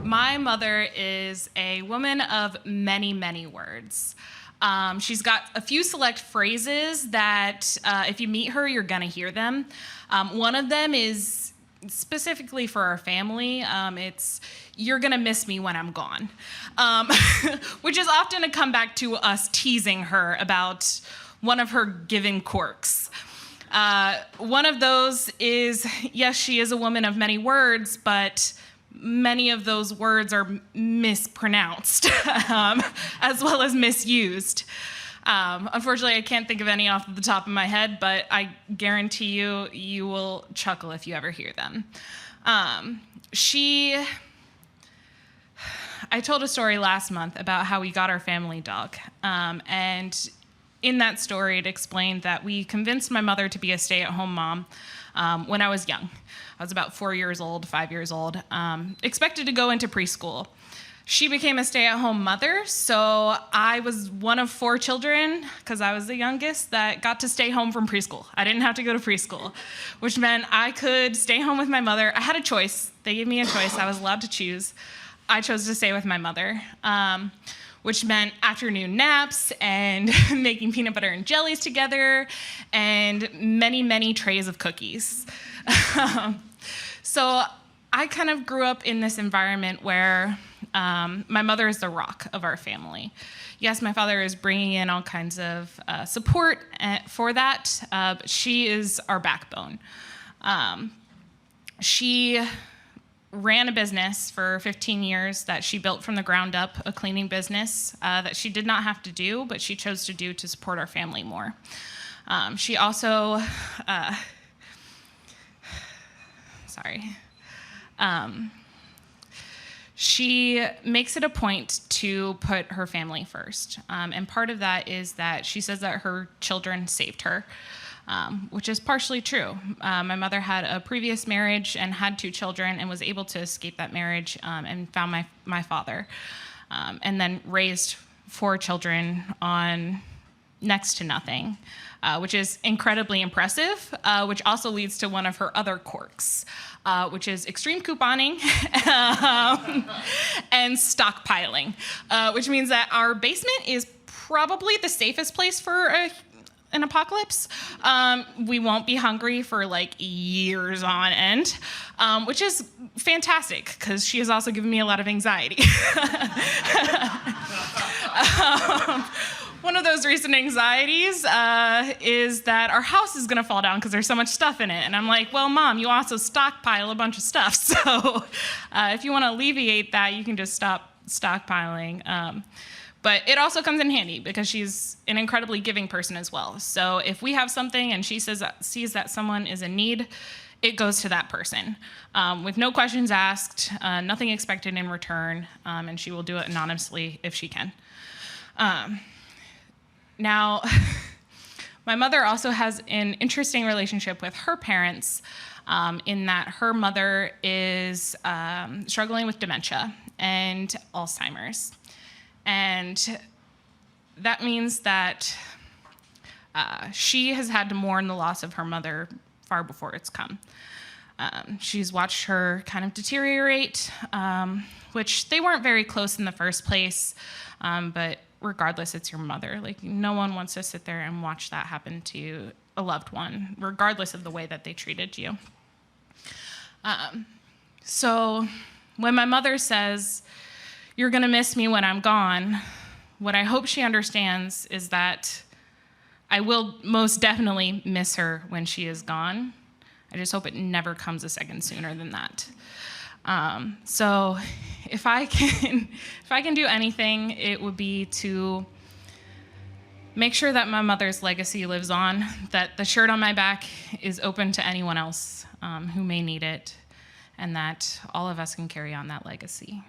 My mother is a woman of many, many words. She's got a few select phrases that if you meet her, you're going to hear them. One of them is specifically for our family. It's, "You're going to miss me when I'm gone," which is often a comeback to us teasing her about one of her given quirks. One of those is, yes, she is a woman of many words, but many of those words are mispronounced as well as misused. Unfortunately, I can't think of any off the top of my head, but I guarantee you will chuckle if you ever hear them. I told a story last month about how we got our family dog, and in that story, it explained that we convinced my mother to be a stay-at-home mom when I was young. I was about 5 years old, expected to go into preschool. She became a stay-at-home mother, so I was one of 4 children, because I was the youngest, that got to stay home from preschool. I didn't have to go to preschool, which meant I could stay home with my mother. I had a choice. They gave me a choice. I was allowed to choose. I chose to stay with my mother, which meant afternoon naps and making peanut butter and jellies together and many, many trays of cookies. So I kind of grew up in this environment where my mother is the rock of our family. Yes, my father is bringing in all kinds of support for that, but she is our backbone. She ran a business for 15 years that she built from the ground up, a cleaning business that she did not have to do, but she chose to do to support our family more. She also, she makes it a point to put her family first. And part of that is that she says that her children saved her. Which is partially true. My mother had a previous marriage and had 2 children and was able to escape that marriage and found my father, and then raised 4 children on next to nothing, which is incredibly impressive, which also leads to one of her other quirks, which is extreme couponing and stockpiling, which means that our basement is probably the safest place for an apocalypse. We won't be hungry for like years on end, which is fantastic because she has also given me a lot of anxiety. One of those recent anxieties is that our house is gonna fall down because there's so much stuff in it. And I'm like, well, Mom, you also stockpile a bunch of stuff. So if you wanna alleviate that, you can just stop stockpiling. But it also comes in handy because she's an incredibly giving person as well. So if we have something and she sees that someone is in need, it goes to that person with no questions asked, nothing expected in return, and she will do it anonymously if she can. Now, my mother also has an interesting relationship with her parents in that her mother is struggling with dementia and Alzheimer's. And that means that she has had to mourn the loss of her mother far before it's come. She's watched her kind of deteriorate, which they weren't very close in the first place, but regardless, it's your mother. Like, no one wants to sit there and watch that happen to a loved one, regardless of the way that they treated you. So when my mother says, "You're gonna miss me when I'm gone," what I hope she understands is that I will most definitely miss her when she is gone. I just hope it never comes a second sooner than that. So if I can do anything, it would be to make sure that my mother's legacy lives on, that the shirt on my back is open to anyone else who may need it, and that all of us can carry on that legacy.